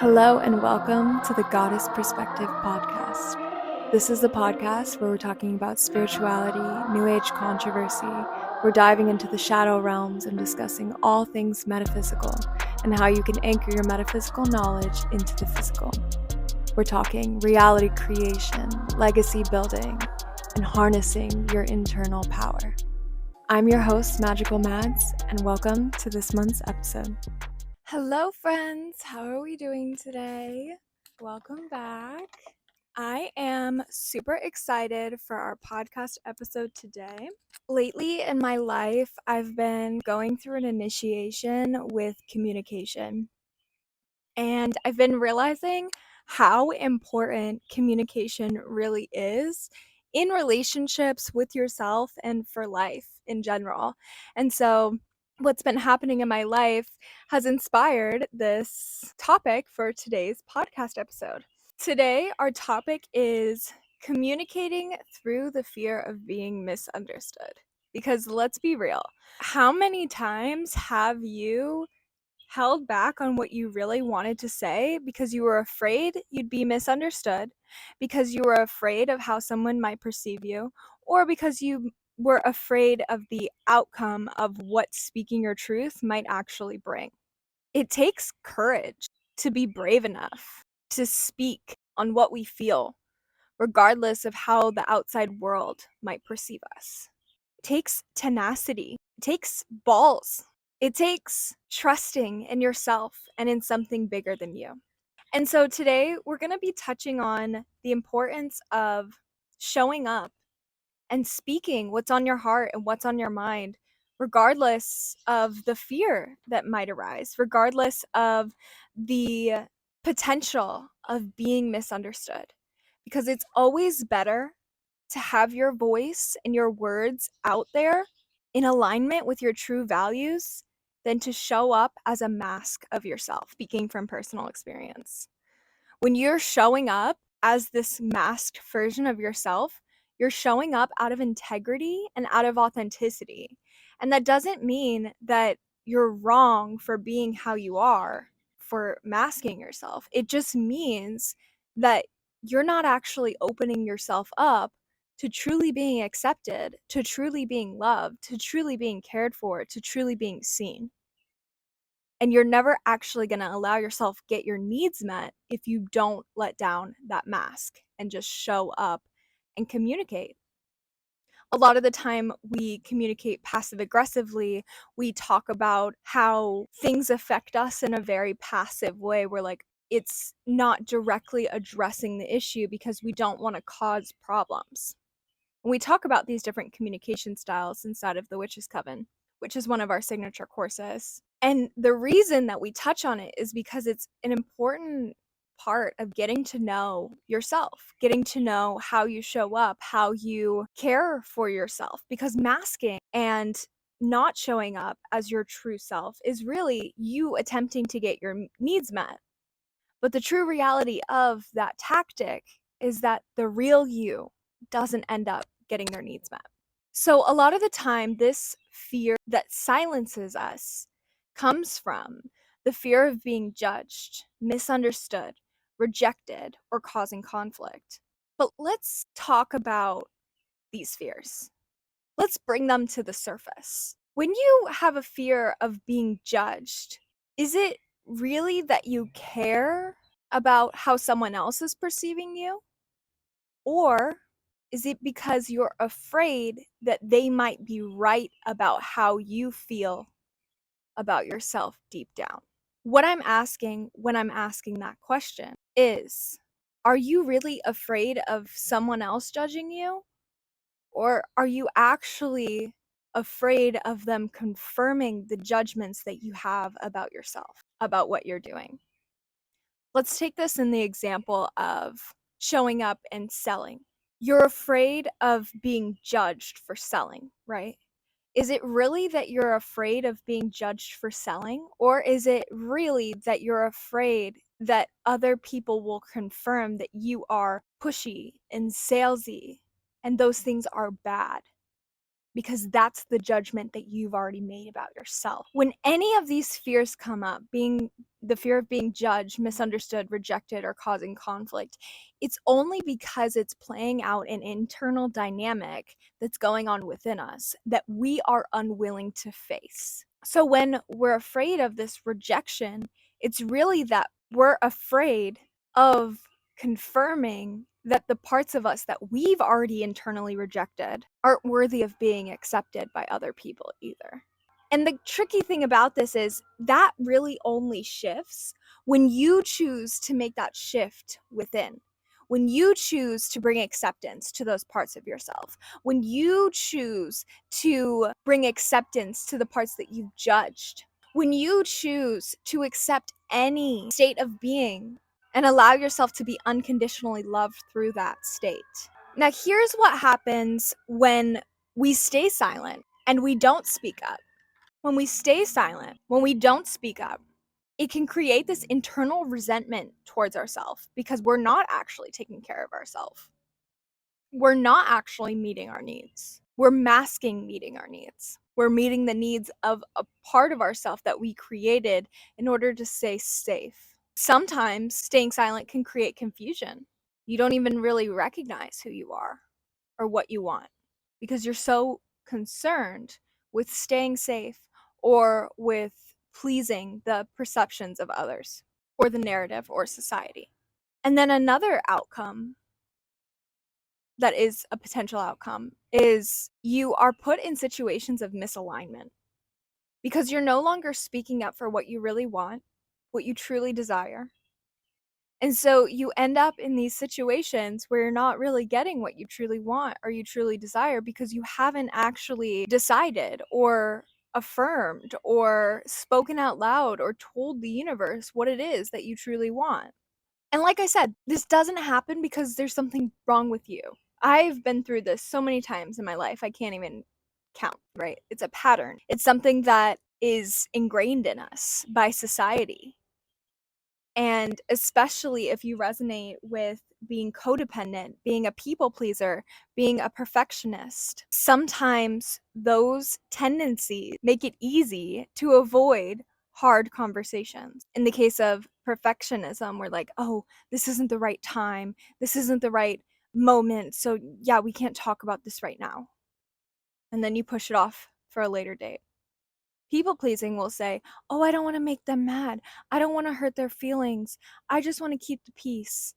Hello and welcome to the Goddess Perspective podcast. This is the podcast where we're talking about spirituality, New Age controversy. We're diving into the shadow realms and discussing all things metaphysical and how you can anchor your metaphysical knowledge into the physical. We're talking reality creation, legacy building, and harnessing your internal power. I'm your host, Magical Mads, and welcome to this month's episode. Hello, friends. How are we doing today? Welcome back. I am super excited for our podcast episode today. Lately in my life, I've been going through an initiation with communication, and I've been realizing how important communication really is in relationships with yourself and for life in general. And so what's been happening in my life has inspired this topic for today's podcast episode. Today, our topic is communicating through the fear of being misunderstood. Because let's be real, how many times have you held back on what you really wanted to say because you were afraid you'd be misunderstood, because you were afraid of how someone might perceive you, or because you were afraid of the outcome of what speaking your truth might actually bring? It takes courage to be brave enough to speak on what we feel, regardless of how the outside world might perceive us. It takes tenacity, it takes balls. It takes trusting in yourself and in something bigger than you. And so today we're going to be touching on the importance of showing up and speaking what's on your heart and what's on your mind, regardless of the fear that might arise, regardless of the potential of being misunderstood. Because it's always better to have your voice and your words out there in alignment with your true values than to show up as a mask of yourself, speaking from personal experience. When you're showing up as this masked version of yourself, you're showing up out of integrity and out of authenticity. And that doesn't mean that you're wrong for being how you are, for masking yourself. It just means that you're not actually opening yourself up to truly being accepted, to truly being loved, to truly being cared for, to truly being seen. And you're never actually going to allow yourself get your needs met if you don't let down that mask and just show up and communicate. A lot of the time we communicate passive aggressively. We talk about how things affect us in a very passive way. We're like, it's not directly addressing the issue because we don't want to cause problems. And we talk about these different communication styles inside of the Witch's Coven, which is one of our signature courses. And the reason that we touch on it is because it's an important part of getting to know yourself, getting to know how you show up, how you care for yourself. Because masking and not showing up as your true self is really you attempting to get your needs met. But the true reality of that tactic is that the real you doesn't end up getting their needs met. So a lot of the time, this fear that silences us comes from the fear of being judged, misunderstood, rejected, or causing conflict. But let's talk about these fears. Let's bring them to the surface. When you have a fear of being judged, is it really that you care about how someone else is perceiving you? Or is it because you're afraid that they might be right about how you feel about yourself deep down? What I'm asking when I'm asking that question is, are you really afraid of someone else judging you? Or are you actually afraid of them confirming the judgments that you have about yourself, about what you're doing? Let's take this in the example of showing up and selling. You're afraid of being judged for selling, right? Is it really that you're afraid of being judged for selling? Or is it really that you're afraid that other people will confirm that you are pushy and salesy and those things are bad? because that's the judgment that you've already made about yourself. When any of these fears come up, being the fear of being judged, misunderstood, rejected, or causing conflict, it's only because it's playing out an internal dynamic that's going on within us that we are unwilling to face. So when we're afraid of this rejection, it's really that we're afraid of confirming that the parts of us that we've already internally rejected aren't worthy of being accepted by other people either. And the tricky thing about this is that really only shifts when you choose to make that shift within. When you choose to bring acceptance to those parts of yourself, when you choose to bring acceptance to the parts that you've judged, when you choose to accept any state of being and allow yourself to be unconditionally loved through that state. Now, here's what happens when we stay silent and we don't speak up. When we stay silent, when we don't speak up, it can create this internal resentment towards ourselves because we're not actually taking care of ourselves. We're not actually meeting our needs. We're masking meeting our needs. We're meeting the needs of a part of ourselves that we created in order to stay safe. Sometimes staying silent can create confusion. You don't even really recognize who you are or what you want because you're so concerned with staying safe or with pleasing the perceptions of others or the narrative or society. And then another outcome that is a potential outcome is you are put in situations of misalignment because you're no longer speaking up for what you really want, what you truly desire. And so you end up in these situations where you're not really getting what you truly want or you truly desire because you haven't actually decided or affirmed or spoken out loud or told the universe what it is that you truly want. And like I said, this doesn't happen because there's something wrong with you. I've been through this so many times in my life, I can't even count, right? It's a pattern. It's something that is ingrained in us by society. And especially if you resonate with being codependent, being a people pleaser, being a perfectionist, sometimes those tendencies make it easy to avoid hard conversations. In the case of perfectionism, we're like, oh, this isn't the right time. This isn't the right moment. So, yeah, we can't talk about this right now. And then you push it off for a later date. People pleasing will say, oh, I don't want to make them mad. I don't want to hurt their feelings. I just want to keep the peace.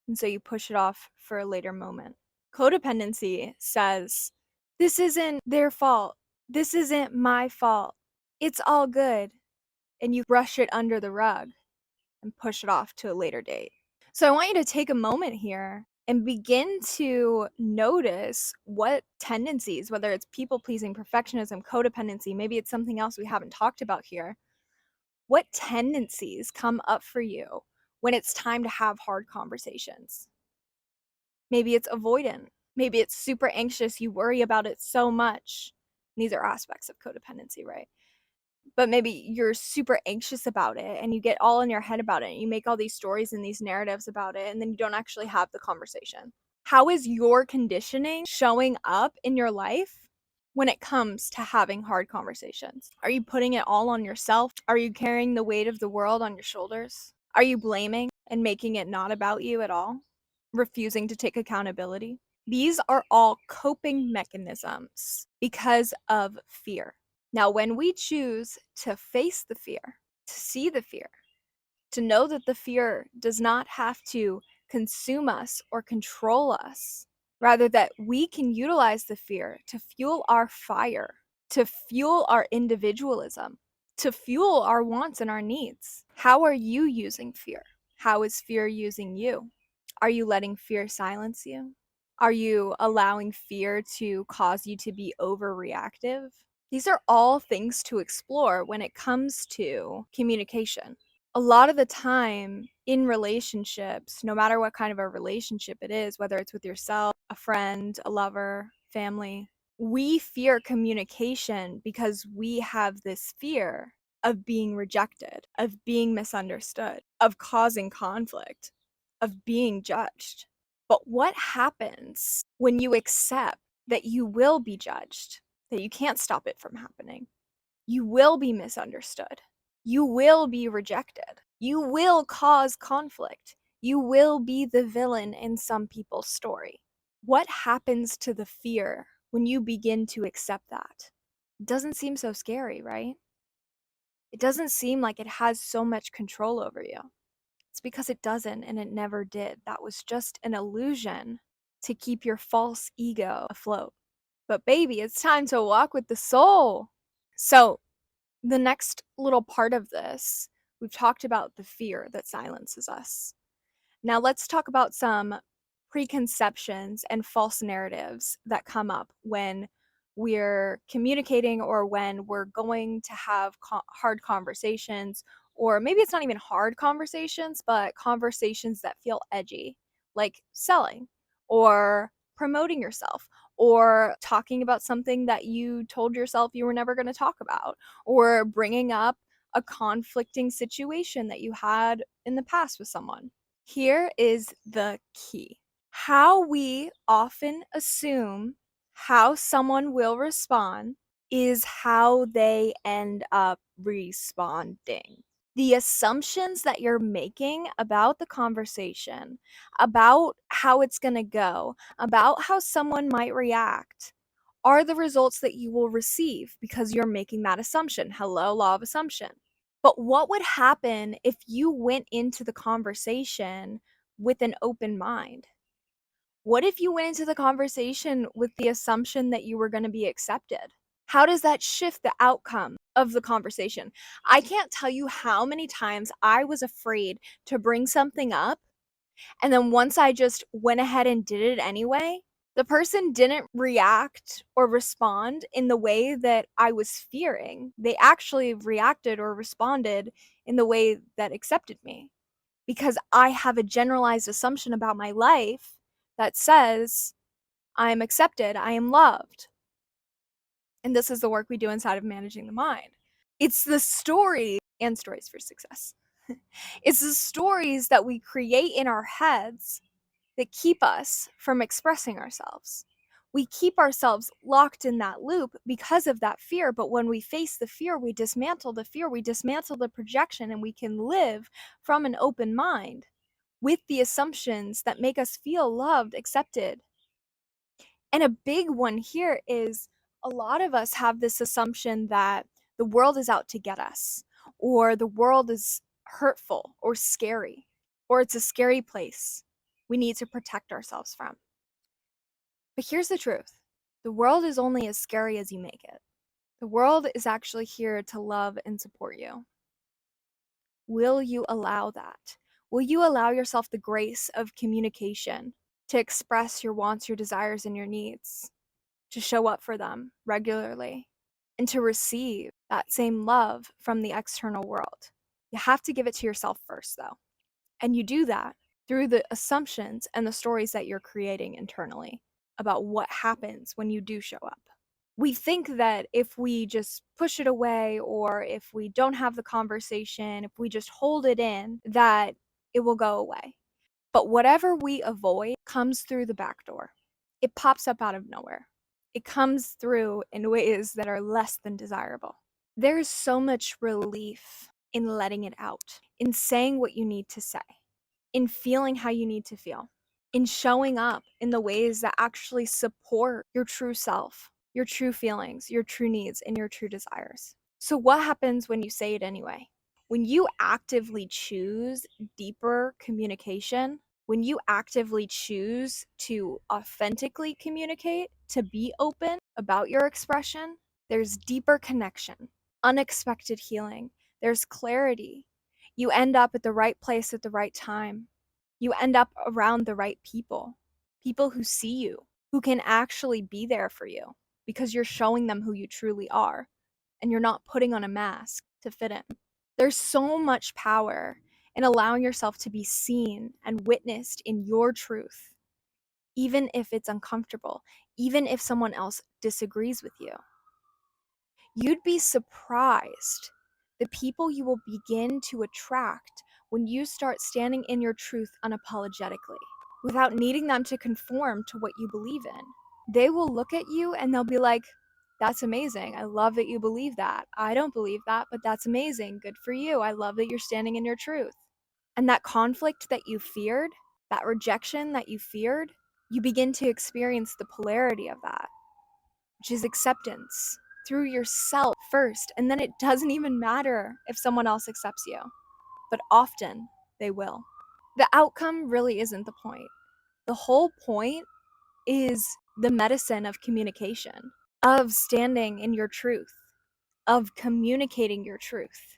And so you push it off for a later moment. Codependency says, this isn't their fault. This isn't my fault. It's all good. And you brush it under the rug and push it off to a later date. So I want you to take a moment here and begin to notice what tendencies, whether it's people pleasing, perfectionism, codependency, maybe it's something else we haven't talked about here. What tendencies come up for you when it's time to have hard conversations? Maybe it's avoidant. Maybe it's super anxious. You worry about it so much. These are aspects of codependency, right? But maybe you're super anxious about it and you get all in your head about it and you make all these stories and these narratives about it and then you don't actually have the conversation. How is your conditioning showing up in your life when it comes to having hard conversations? Are you putting it all on yourself? Are you carrying the weight of the world on your shoulders? Are you blaming and making it not about you at all? Refusing to take accountability? These are all coping mechanisms because of fear. Now, when we choose to face the fear, to see the fear, to know that the fear does not have to consume us or control us, rather that we can utilize the fear to fuel our fire, to fuel our individualism, to fuel our wants and our needs. How are you using fear? How is fear using you? Are you letting fear silence you? Are you allowing fear to cause you to be overreactive? These are all things to explore when it comes to communication. A lot of the time in relationships, no matter what kind of a relationship it is, whether it's with yourself, a friend, a lover, family, we fear communication because we have this fear of being rejected, of being misunderstood, of causing conflict, of being judged. But what happens when you accept that you will be judged, that you can't stop it from happening. You will be misunderstood. You will be rejected. You will cause conflict. You will be the villain in some people's story. What happens to the fear when you begin to accept that? It doesn't seem so scary, right? It doesn't seem like it has so much control over you. It's because it doesn't, and it never did. That was just an illusion to keep your false ego afloat. But baby, it's time to walk with the soul. So, the next little part of this, we've talked about the fear that silences us. Now, let's talk about some preconceptions and false narratives that come up when we're communicating or when we're going to have hard conversations, or maybe it's not even hard conversations, but conversations that feel edgy, like selling or promoting yourself or talking about something that you told yourself you were never going to talk about, or bringing up a conflicting situation that you had in the past with someone. Here is the key. How we often assume how someone will respond is how they end up responding. The assumptions that you're making about the conversation, about how it's going to go, about how someone might react, are the results that you will receive because you're making that assumption. Hello, law of assumption. But what would happen if you went into the conversation with an open mind? What if you went into the conversation with the assumption that you were going to be accepted? How does that shift the outcome of the conversation? I can't tell you how many times I was afraid to bring something up, and then once I just went ahead and did it anyway, the person didn't react or respond in the way that I was fearing. They actually reacted or responded in the way that accepted me, because I have a generalized assumption about my life that says I am accepted, I am loved. And this is the work we do inside of managing the mind. It's the story and stories for success. It's the stories that we create in our heads that keep us from expressing ourselves. We keep ourselves locked in that loop because of that fear. But when we face the fear, we dismantle the fear, we dismantle the projection, and we can live from an open mind with the assumptions that make us feel loved, accepted. And a big one here is a lot of us have this assumption that the world is out to get us, or the world is hurtful or scary, or it's a scary place we need to protect ourselves from. But here's the truth. The world is only as scary as you make it. The world is actually here to love and support you. Will you allow that? Will you allow yourself the grace of communication to express your wants, your desires, and your needs, to show up for them regularly, and to receive that same love from the external world? You have to give it to yourself first, though. And you do that through the assumptions and the stories that you're creating internally about what happens when you do show up. We think that if we just push it away, or if we don't have the conversation, if we just hold it in, that it will go away. But whatever we avoid comes through the back door. It pops up out of nowhere. It comes through in ways that are less than desirable. There's so much relief in letting it out, in saying what you need to say, in feeling how you need to feel, in showing up in the ways that actually support your true self, your true feelings, your true needs, and your true desires. So, what happens when you say it anyway? When you actively choose deeper communication, when you actively choose to authentically communicate, to be open about your expression, there's deeper connection, unexpected healing, there's clarity. You end up at the right place at the right time. You end up around the right people, people who see you, who can actually be there for you because you're showing them who you truly are and you're not putting on a mask to fit in. There's so much power in allowing yourself to be seen and witnessed in your truth, even if it's uncomfortable, even if someone else disagrees with you. You'd be surprised the people you will begin to attract when you start standing in your truth unapologetically, without needing them to conform to what you believe in. They will look at you and they'll be like, That's amazing. I love that you believe that. I don't believe that, but that's amazing. Good for you. I love that you're standing in your truth. And that conflict that you feared, that rejection that you feared, you begin to experience the polarity of that, which is acceptance through yourself first. And then it doesn't even matter if someone else accepts you, but often they will. The outcome really isn't the point. The whole point is the medicine of communication, of standing in your truth, of communicating your truth,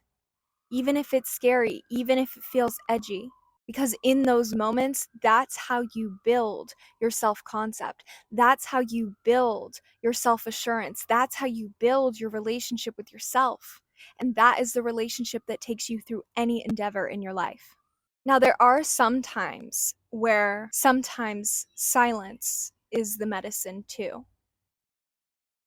even if it's scary, even if it feels edgy. Because in those moments, that's how you build your self concept. That's how you build your self assurance. That's how you build your relationship with yourself. And that is the relationship that takes you through any endeavor in your life. Now, there are some times where sometimes silence is the medicine too.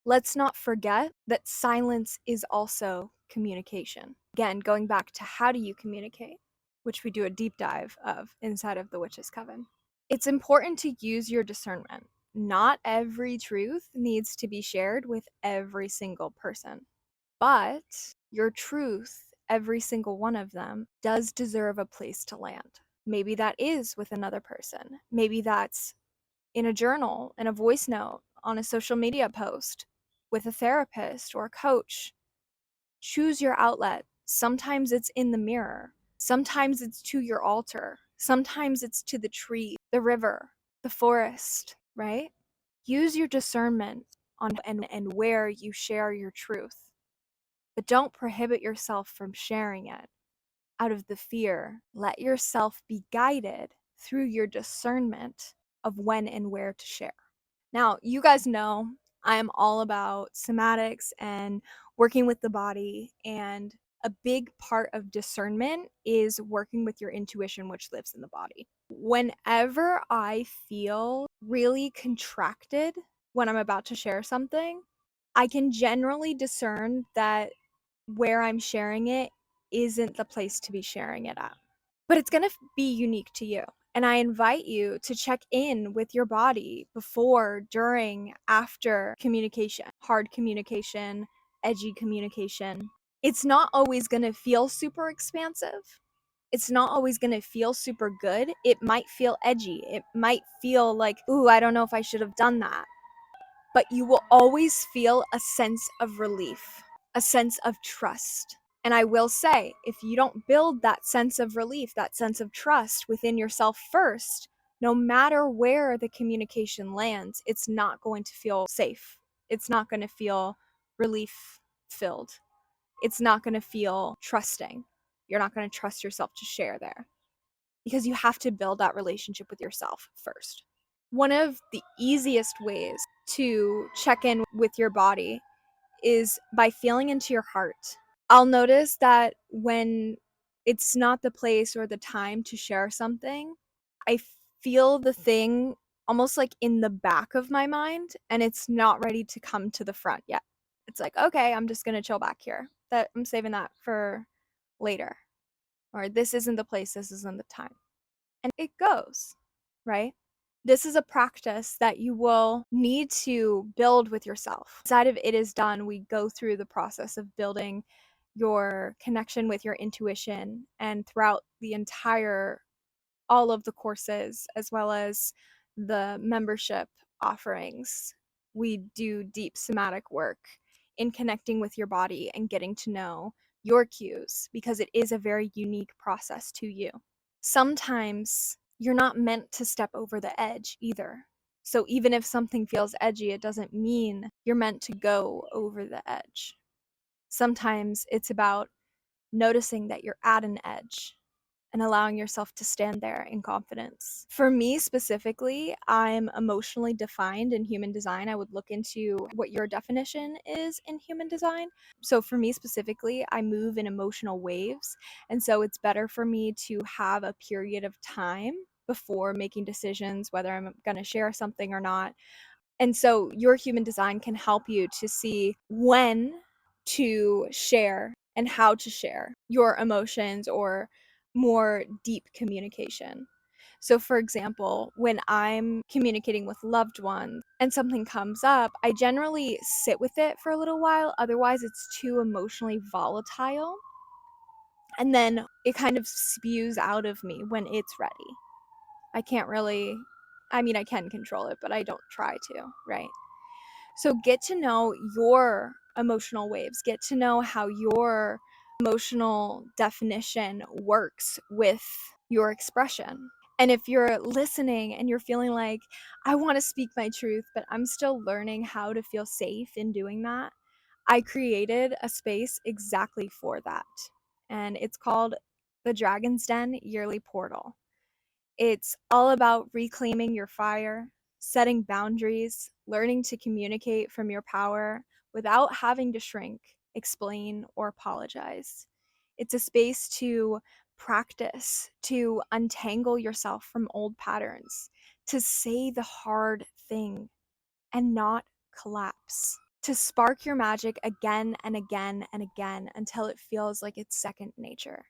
Let's not forget that silence is also communication. Again, going back to how do you communicate, which we do a deep dive of inside of the Witch's Coven. It's important to use your discernment. Not every truth needs to be shared with every single person, but your truth, every single one of them, does deserve a place to land. Maybe that is with another person. Maybe that's in a journal, in a voice note, on a social media post, with a therapist or a coach. Choose your outlet. Sometimes it's in the mirror. Sometimes it's to your altar. Sometimes it's to the tree, the river, the forest, right? Use your discernment on and where you share your truth. But don't prohibit yourself from sharing it out of the fear. Let yourself be guided through your discernment of when and where to share. Now, you guys know I am all about somatics and working with the body, and a big part of discernment is working with your intuition, which lives in the body. Whenever I feel really contracted when I'm about to share something, I can generally discern that where I'm sharing it isn't the place to be sharing it at. But it's going to be unique to you. And I invite you to check in with your body before, during, after communication, hard communication, edgy communication. It's not always going to feel super expansive. It's not always going to feel super good. It might feel edgy. It might feel like, ooh, I don't know if I should have done that. But you will always feel a sense of relief, a sense of trust. And I will say, if you don't build that sense of relief, that sense of trust within yourself first, no matter where the communication lands, it's not going to feel safe. It's not going to feel relief filled. It's not going to feel trusting. You're not going to trust yourself to share there because you have to build that relationship with yourself first. One of the easiest ways to check in with your body is by feeling into your heart. I'll notice that when it's not the place or the time to share something, I feel the thing almost like in the back of my mind and it's not ready to come to the front yet. It's like, okay, I'm just going to chill back here. That I'm saving that for later. Or this isn't the place, this isn't the time. And it goes, right? This is a practice that you will need to build with yourself. Inside of It Is Done, we go through the process of building your connection with your intuition, and throughout the entire, all of the courses, as well as the membership offerings, we do deep somatic work in connecting with your body and getting to know your cues because it is a very unique process to you. Sometimes you're not meant to step over the edge either. So even if something feels edgy, it doesn't mean you're meant to go over the edge. Sometimes it's about noticing that you're at an edge and allowing yourself to stand there in confidence. For me specifically, I'm emotionally defined in human design. I would look into what your definition is in human design. So for me specifically, I move in emotional waves. And so it's better for me to have a period of time before making decisions whether I'm going to share something or not. And so your human design can help you to see when to share and how to share your emotions or more deep communication. So, for example, when I'm communicating with loved ones and something comes up, I generally sit with it for a little while. Otherwise, it's too emotionally volatile. And then it kind of spews out of me when it's ready. I can't really, I mean, I can control it, but I don't try to, right? So get to know your emotional waves, get to know how your emotional definition works with your expression. And if you're listening and you're feeling like, I want to speak my truth, but I'm still learning how to feel safe in doing that, I created a space exactly for that. And it's called the Dragon's Den Yearly Portal. It's all about reclaiming your fire, setting boundaries, learning to communicate from your power without having to shrink, explain, or apologize. It's a space to practice, to untangle yourself from old patterns, to say the hard thing and not collapse, to spark your magic again and again and again until it feels like it's second nature.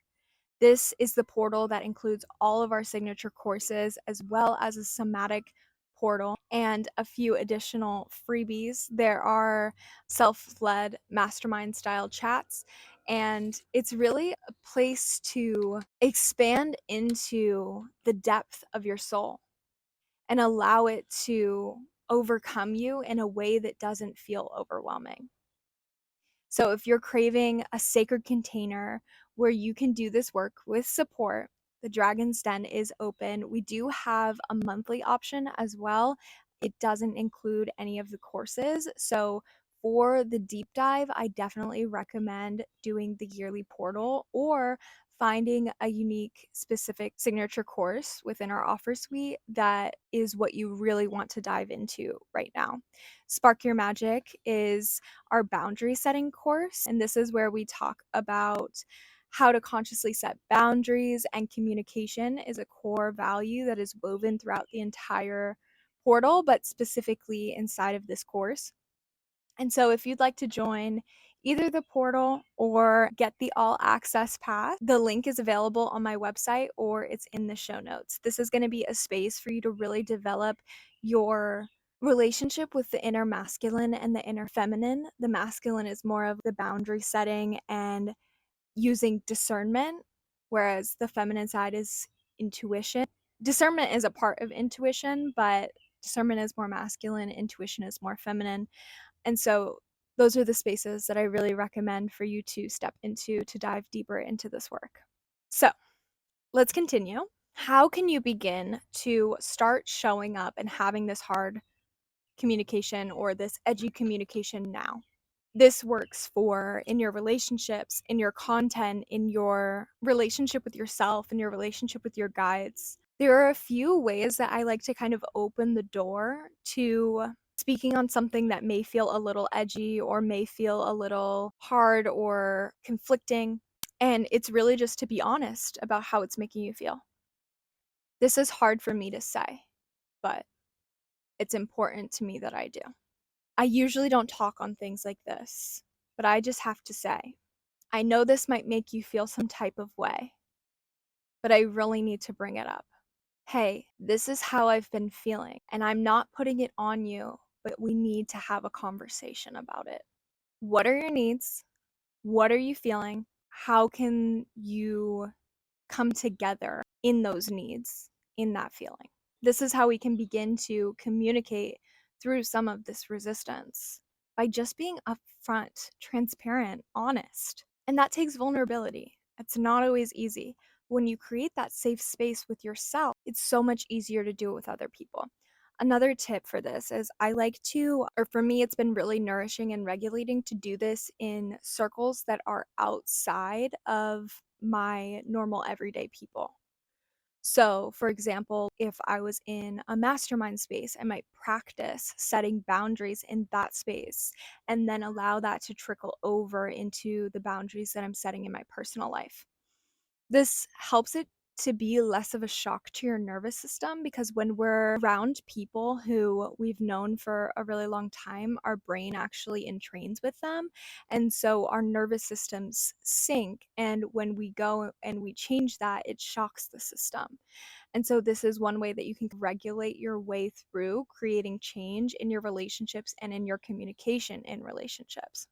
This is the portal that includes all of our signature courses, as well as a somatic portal and a few additional freebies. There are self-led mastermind style chats, and it's really a place to expand into the depth of your soul and allow it to overcome you in a way that doesn't feel overwhelming. So if you're craving a sacred container where you can do this work with support, the Dragon's Den is open. We do have a monthly option as well. It doesn't include any of the courses. So for the deep dive, I definitely recommend doing the yearly portal or finding a unique specific signature course within our offer suite that is what you really want to dive into right now. Spark Your Magic is our boundary setting course. And this is where we talk about how to consciously set boundaries, and communication is a core value that is woven throughout the entire portal, but specifically inside of this course. And so if you'd like to join either the portal or get the all access pass, the link is available on my website or it's in the show notes. This is going to be a space for you to really develop your relationship with the inner masculine and the inner feminine. The masculine is more of the boundary setting and using discernment, whereas the feminine side is intuition. Discernment is a part of intuition, but discernment is more masculine, intuition is more feminine. And so those are the spaces that I really recommend for you to step into to dive deeper into this work. So let's continue. How can you begin to start showing up and having this hard communication or this edgy communication now? This works for in your relationships, in your content, in your relationship with yourself, in your relationship with your guides. There are a few ways that I like to kind of open the door to speaking on something that may feel a little edgy or may feel a little hard or conflicting. And it's really just to be honest about how it's making you feel. This is hard for me to say, but it's important to me that I do. I usually don't talk on things like this, but I just have to say, I know this might make you feel some type of way, but I really need to bring it up. Hey, this is how I've been feeling, and I'm not putting it on you, but we need to have a conversation about it. What are your needs? What are you feeling? How can you come together in those needs, in that feeling? This is how we can begin to communicate through some of this resistance by just being upfront, transparent, honest. And that takes vulnerability. It's not always easy. When you create that safe space with yourself, it's so much easier to do it with other people. Another tip for this is I like to, or for me, it's been really nourishing and regulating to do this in circles that are outside of my normal everyday people. So, for example, if I was in a mastermind space, I might practice setting boundaries in that space and then allow that to trickle over into the boundaries that I'm setting in my personal life. This helps it to be less of a shock to your nervous system, because when we're around people who we've known for a really long time, our brain actually entrains with them. And so our nervous systems sync. And when we go and we change that, it shocks the system. And so this is one way that you can regulate your way through creating change in your relationships and in your communication in relationships.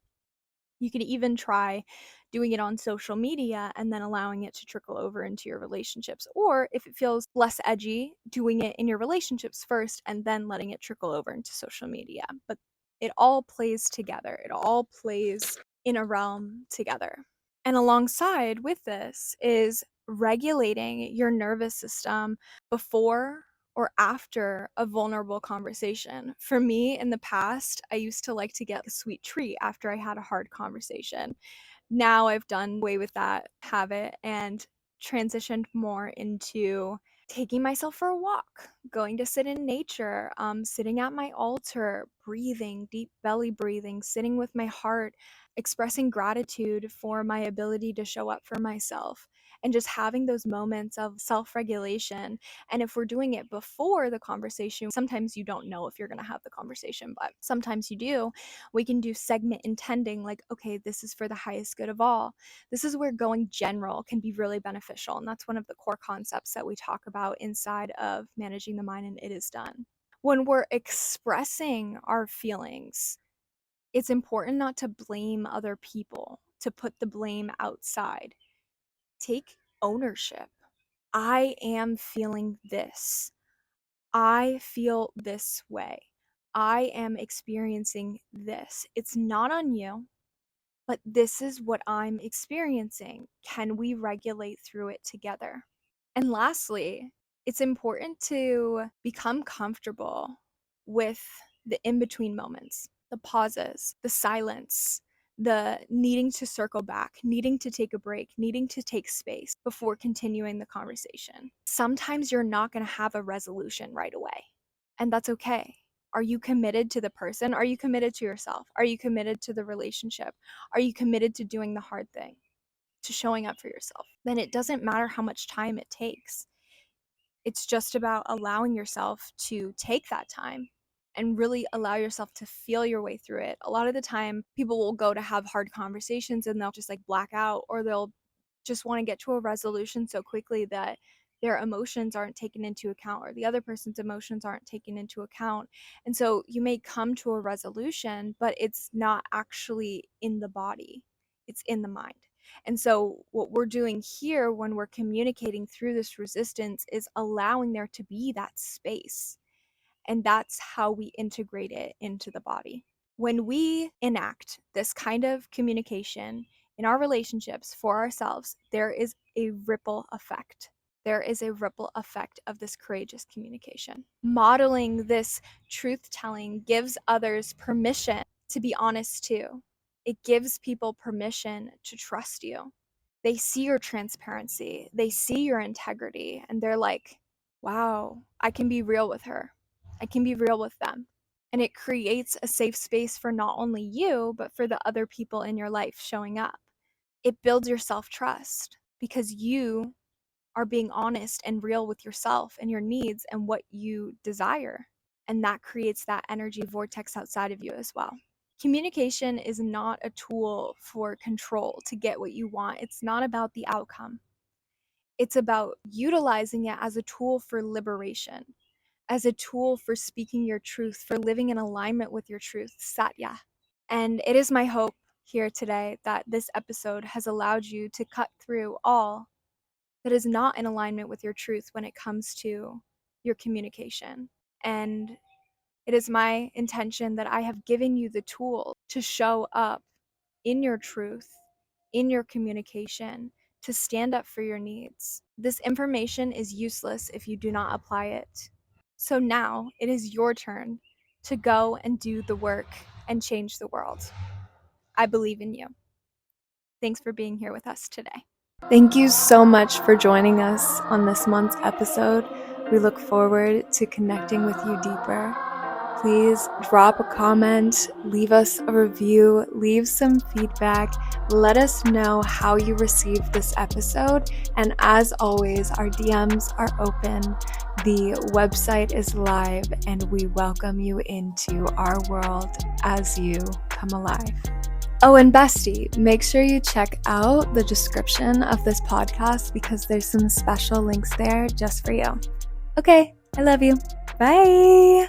You could even try doing it on social media and then allowing it to trickle over into your relationships. Or if it feels less edgy, doing it in your relationships first and then letting it trickle over into social media. But it all plays together, it all plays in a realm together. And alongside with this is regulating your nervous system before or after a vulnerable conversation. For me, in the past, I used to like to get a sweet treat after I had a hard conversation. Now I've done away with that habit and transitioned more into taking myself for a walk, going to sit in nature, sitting at my altar, breathing, deep belly breathing, sitting with my heart, expressing gratitude for my ability to show up for myself, and just having those moments of self regulation. And if we're doing it before the conversation, sometimes you don't know if you're going to have the conversation, but sometimes you do. We can do segment intending, like, okay, this is for the highest good of all. This is where going general can be really beneficial. And that's one of the core concepts that we talk about inside of Managing the Mind and It Is Done. When we're expressing our feelings, it's important not to blame other people, to put the blame outside. Take ownership. I am feeling this. I feel this way. I am experiencing this. It's not on you, but this is what I'm experiencing. Can we regulate through it together? And lastly, it's important to become comfortable with the in between moments, the pauses, the silence, the needing to circle back, needing to take a break, needing to take space before continuing the conversation. Sometimes you're not going to have a resolution right away, and that's okay. Are you committed to the person? Are you committed to yourself? Are you committed to the relationship? Are you committed to doing the hard thing, to showing up for yourself? Then it doesn't matter how much time it takes. It's just about allowing yourself to take that time and really allow yourself to feel your way through it. A lot of the time, people will go to have hard conversations and they'll just like black out, or they'll just want to get to a resolution so quickly that their emotions aren't taken into account, or the other person's emotions aren't taken into account. And so you may come to a resolution, but it's not actually in the body, it's in the mind. And so, what we're doing here when we're communicating through this resistance is allowing there to be that space. And that's how we integrate it into the body. When we enact this kind of communication in our relationships for ourselves, there is a ripple effect. There is a ripple effect of this courageous communication. Modeling this truth telling gives others permission to be honest too. It gives people permission to trust you. They see your transparency, they see your integrity, and they're like, wow, I can be real with her. I can be real with them. And it creates a safe space for not only you, but for the other people in your life showing up. It builds your self trust because you are being honest and real with yourself and your needs and what you desire. And that creates that energy vortex outside of you as well. Communication is not a tool for control to get what you want. It's not about the outcome. It's about utilizing it as a tool for liberation, as a tool for speaking your truth, for living in alignment with your truth, Satya. And it is my hope here today that this episode has allowed you to cut through all that is not in alignment with your truth when it comes to your communication. And it is my intention that I have given you the tool to show up in your truth, in your communication, to stand up for your needs. This information is useless if you do not apply it. So now it is your turn to go and do the work and change the world. I believe in you. Thanks for being here with us today. Thank you so much for joining us on this month's episode. We look forward to connecting with you deeper. please drop a comment, leave us a review, leave some feedback. Let us know how you received this episode. And as always, our DMs are open. The website is live, and we welcome you into our world as you come alive. Oh, and bestie, make sure you check out the description of this podcast because there's some special links there just for you. Okay, I love you. Bye.